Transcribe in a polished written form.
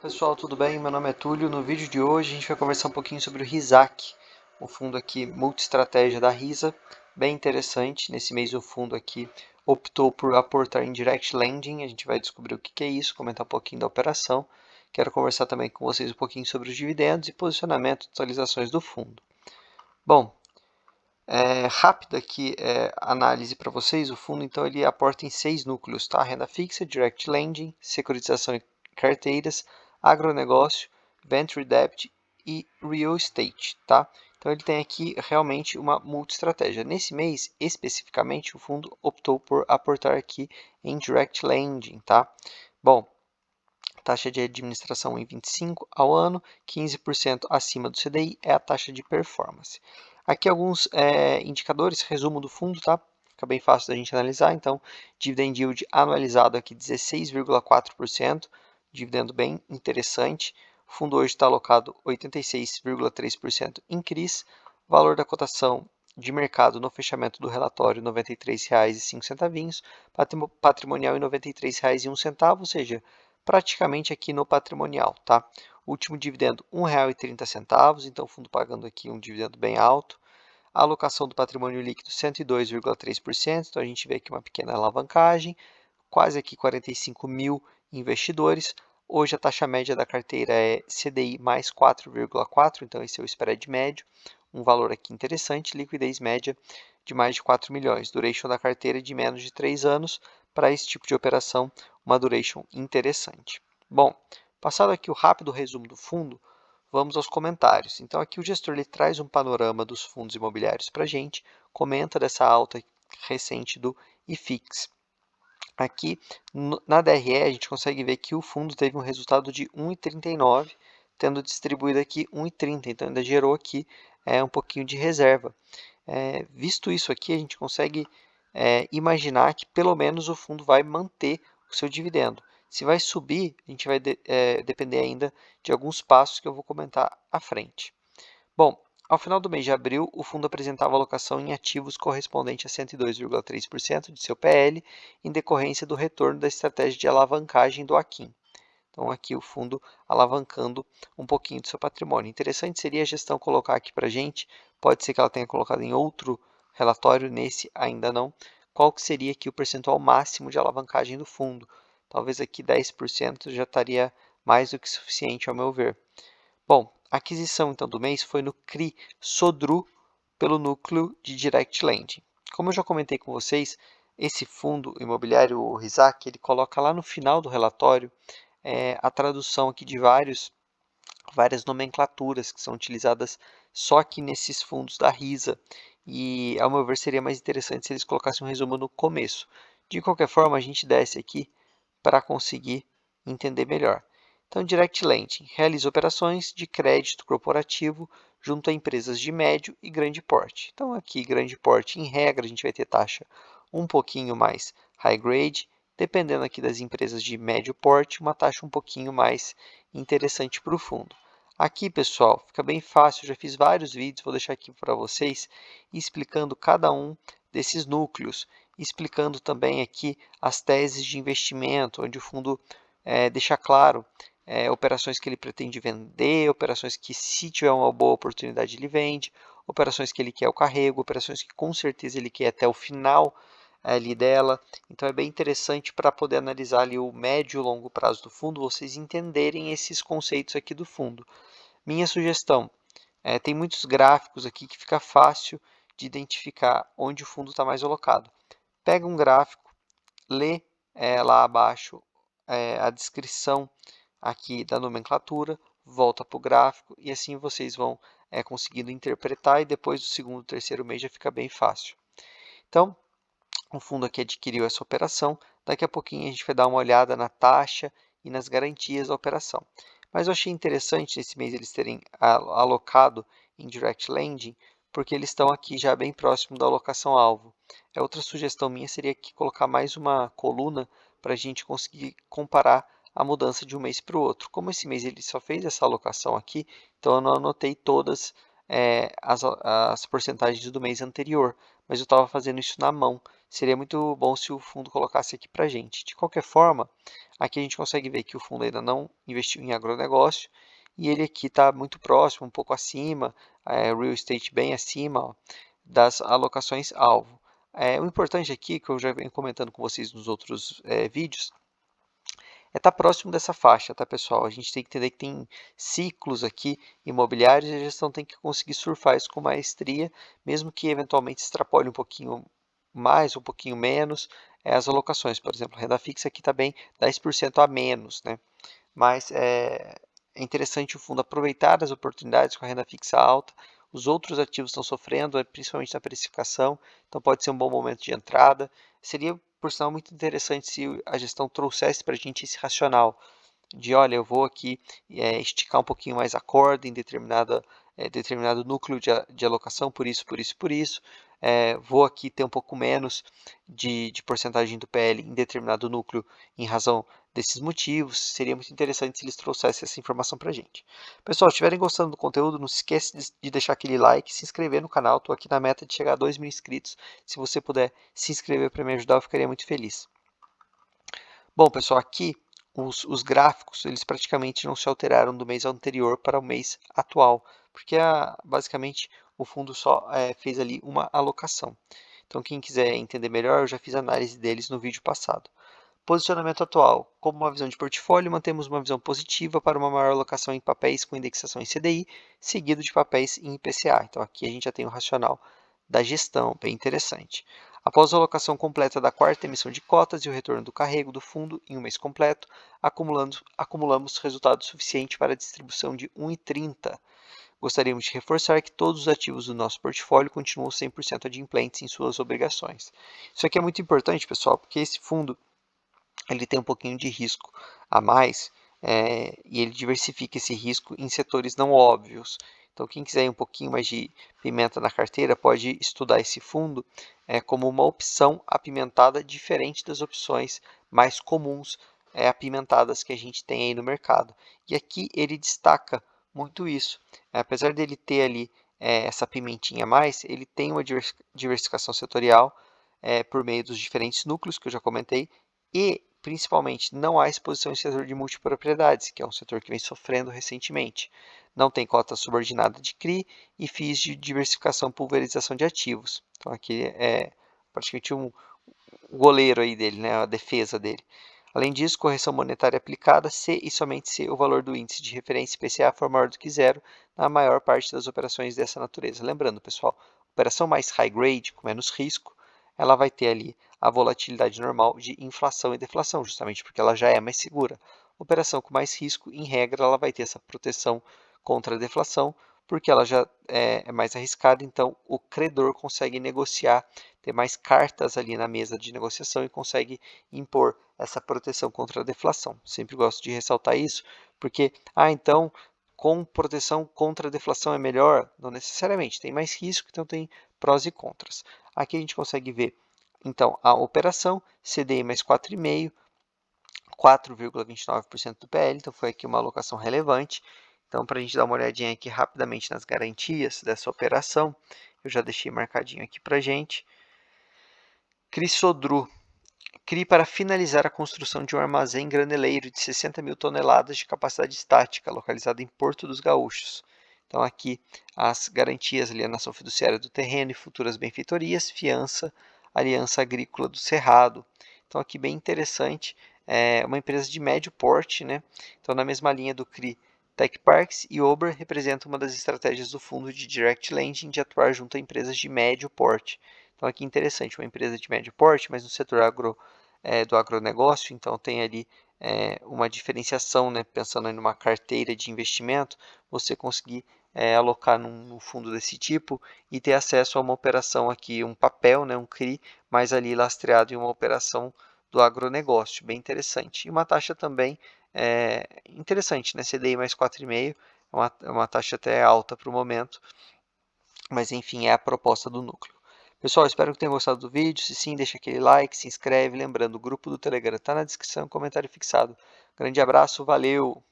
Pessoal, tudo bem? Meu nome é Túlio. No vídeo de hoje a gente vai conversar um pouquinho sobre o RISAC, o fundo aqui multi-estratégia da RISA, bem interessante. Nesse mês o fundo aqui optou por aportar em direct lending, a gente vai descobrir o que é isso, comentar um pouquinho da operação. Quero conversar também com vocês um pouquinho sobre os dividendos e posicionamento de atualizações do fundo. Bom, rápida aqui análise para vocês. O fundo então ele aporta em 6 núcleos, tá? Renda fixa, direct lending, securitização e carteiras, agronegócio, venture debt e real estate, tá? Então ele tem aqui realmente uma multi-estratégia. Nesse mês, especificamente, o fundo optou por aportar aqui em direct lending, tá? Bom, taxa de administração em 25 ao ano, 15% acima do CDI é a taxa de performance. Aqui alguns indicadores, resumo do fundo, tá? Fica bem fácil da gente analisar. Então, dividend yield anualizado aqui 16,4%, dividendo bem interessante. O fundo hoje está alocado 86,3% em CRIs, valor da cotação de mercado no fechamento do relatório R$ 93,05, patrimonial em R$ 93,01, ou seja, praticamente aqui no patrimonial, tá? Último dividendo R$ 1,30, então o fundo pagando aqui um dividendo bem alto. A alocação do patrimônio líquido 102,3%, então a gente vê aqui uma pequena alavancagem, quase aqui 45 mil investidores. Hoje a taxa média da carteira é CDI mais 4,4, então esse é o spread médio, um valor aqui interessante, liquidez média de mais de 4 milhões, duration da carteira de menos de 3 anos, para esse tipo de operação, uma duration interessante. Bom, passado aqui o rápido resumo do fundo, vamos aos comentários. Então aqui o gestor ele traz um panorama dos fundos imobiliários para a gente, comenta dessa alta recente do IFIX. Aqui na DRE a gente consegue ver que o fundo teve um resultado de 1,39, tendo distribuído aqui 1,30, então ainda gerou aqui um pouquinho de reserva. Visto isso aqui, a gente consegue imaginar que pelo menos o fundo vai manter o seu dividendo. Se vai subir, a gente vai depender ainda de alguns passos que eu vou comentar à frente. Bom, ao final do mês de abril, o fundo apresentava alocação em ativos correspondente a 102,3% de seu PL, em decorrência do retorno da estratégia de alavancagem do Akin. Então, aqui o fundo alavancando um pouquinho do seu patrimônio. Interessante seria a gestão colocar aqui para a gente, pode ser que ela tenha colocado em outro relatório, nesse ainda não, qual que seria aqui o percentual máximo de alavancagem do fundo. Talvez aqui 10% já estaria mais do que suficiente, ao meu ver. Bom, a aquisição então do mês foi no CRI Sodru pelo núcleo de Direct Lending. Como eu já comentei com vocês, esse fundo imobiliário, o RISAC, ele coloca lá no final do relatório a tradução aqui de várias nomenclaturas que são utilizadas só aqui nesses fundos da RISA. E, ao meu ver, seria mais interessante se eles colocassem um resumo no começo. De qualquer forma, a gente desce aqui para conseguir entender melhor. Então, Direct Lending realiza operações de crédito corporativo junto a empresas de médio e grande porte. Então, aqui, grande porte, em regra, a gente vai ter taxa um pouquinho mais high grade, dependendo aqui das empresas de médio porte, uma taxa um pouquinho mais interessante para o fundo. Aqui, pessoal, fica bem fácil, eu já fiz vários vídeos, vou deixar aqui para vocês, explicando cada um desses núcleos, explicando também aqui as teses de investimento, onde o fundo deixa claro operações que ele pretende vender, operações que, se tiver uma boa oportunidade, ele vende, operações que ele quer o carrego, operações que com certeza ele quer até o final ali dela. Então é bem interessante para poder analisar ali o médio e longo prazo do fundo, vocês entenderem esses conceitos aqui do fundo. Minha sugestão, tem muitos gráficos aqui que fica fácil de identificar onde o fundo está mais alocado. Pega um gráfico, lê lá abaixo a descrição aqui da nomenclatura, volta para o gráfico e assim vocês vão conseguindo interpretar e depois do segundo, terceiro mês já fica bem fácil. Então, o fundo aqui adquiriu essa operação, daqui a pouquinho a gente vai dar uma olhada na taxa e nas garantias da operação. Mas eu achei interessante esse mês eles terem alocado em Direct Lending, porque eles estão aqui já bem próximo da alocação alvo. Outra sugestão minha seria aqui colocar mais uma coluna para a gente conseguir comparar a mudança de um mês para o outro. Como esse mês ele só fez essa alocação aqui, então eu não anotei todas as porcentagens do mês anterior, mas eu estava fazendo isso na mão. seria muito bom se o fundo colocasse aqui para a gente. De qualquer forma, aqui a gente consegue ver que o fundo ainda não investiu em agronegócio e ele aqui está muito próximo, um pouco acima, real estate bem acima, ó, das alocações alvo. O importante aqui, que eu já venho comentando com vocês nos outros vídeos, é estar próximo dessa faixa, tá, pessoal? A gente tem que entender que tem ciclos aqui imobiliários e a gestão tem que conseguir surfar isso com maestria, mesmo que eventualmente extrapole um pouquinho mais, um pouquinho menos as alocações. Por exemplo, a renda fixa aqui está bem 10% a menos, né? Mas é interessante o fundo aproveitar as oportunidades com a renda fixa alta. Os outros ativos estão sofrendo, principalmente na precificação, então pode ser um bom momento de entrada. Seria, por sinal, muito interessante se a gestão trouxesse para a gente esse racional de, olha, eu vou aqui esticar um pouquinho mais a corda em determinado núcleo de alocação, por isso, por isso, por isso. Vou aqui ter um pouco menos de porcentagem do PL em determinado núcleo em razão desses motivos. Seria muito interessante se eles trouxessem essa informação para a gente. Pessoal, se estiverem gostando do conteúdo, não se esqueça de deixar aquele like, se inscrever no canal. Estou aqui na meta de chegar a 2.000 inscritos. Se você puder se inscrever para me ajudar, eu ficaria muito feliz. Bom, pessoal, aqui os gráficos eles praticamente não se alteraram do mês anterior para o mês atual, porque basicamente o fundo só fez ali uma alocação. Então, quem quiser entender melhor, eu já fiz análise deles no vídeo passado. Posicionamento atual. Como uma visão de portfólio, mantemos uma visão positiva para uma maior alocação em papéis com indexação em CDI, seguido de papéis em IPCA. Então, aqui a gente já tem o racional da gestão, bem interessante. Após a alocação completa da quarta emissão de cotas e o retorno do carrego do fundo em um mês completo, acumulamos resultado suficiente para a distribuição de 1,30. Gostaríamos de reforçar que todos os ativos do nosso portfólio continuam 100% adimplentes em suas obrigações. Isso aqui é muito importante, pessoal, porque esse fundo ele tem um pouquinho de risco a mais e ele diversifica esse risco em setores não óbvios. Então, quem quiser ir um pouquinho mais de pimenta na carteira pode estudar esse fundo como uma opção apimentada diferente das opções mais comuns apimentadas que a gente tem aí no mercado. E aqui ele destaca muito isso. Apesar dele ter ali essa pimentinha a mais, ele tem uma diversificação setorial por meio dos diferentes núcleos que eu já comentei e principalmente, não há exposição em setor de multipropriedades, que é um setor que vem sofrendo recentemente. Não tem cota subordinada de CRI e FIIs de diversificação pulverização de ativos. Então, aqui é praticamente um goleiro aí dele, né, a defesa dele. Além disso, correção monetária aplicada se e somente se o valor do índice de referência IPCA for maior do que zero na maior parte das operações dessa natureza. Lembrando, pessoal, operação mais high grade, com menos risco, ela vai ter ali a volatilidade normal de inflação e deflação, justamente porque ela já é mais segura. Operação com mais risco, em regra, ela vai ter essa proteção contra a deflação, porque ela já é mais arriscada, então o credor consegue negociar, ter mais cartas ali na mesa de negociação e consegue impor essa proteção contra a deflação. Sempre gosto de ressaltar isso, porque, então, com proteção contra a deflação é melhor? Não necessariamente, tem mais risco, então tem prós e contras. Aqui a gente consegue ver, então, a operação CDI mais 4,5%, 4,29% do PL, então foi aqui uma alocação relevante. Então, para a gente dar uma olhadinha aqui rapidamente nas garantias dessa operação, eu já deixei marcadinho aqui para a gente. CRI Sodré, CRI para finalizar a construção de um armazém graneleiro de 60 mil toneladas de capacidade estática, localizado em Porto dos Gaúchos. Então, aqui as garantias, alienação fiduciária do terreno e futuras benfeitorias, fiança, aliança agrícola do Cerrado. Então, aqui bem interessante, é uma empresa de médio porte, né? Então, na mesma linha do CRI Tech Parks e Ober representa uma das estratégias do fundo de Direct Lending de atuar junto a empresas de médio porte. Então, aqui interessante, uma empresa de médio porte, mas no setor do agronegócio, então tem ali uma diferenciação, né? Pensando em uma carteira de investimento, você conseguir alocar num fundo desse tipo e ter acesso a uma operação aqui, um papel, né? Um CRI, mas ali lastreado em uma operação do agronegócio, bem interessante. E uma taxa também interessante, né? CDI mais 4,5%, é uma taxa até alta para o momento, mas enfim, é a proposta do núcleo. Pessoal, espero que tenham gostado do vídeo. Se sim, deixa aquele like, se inscreve. Lembrando, o grupo do Telegram está na descrição, comentário fixado. Grande abraço, valeu!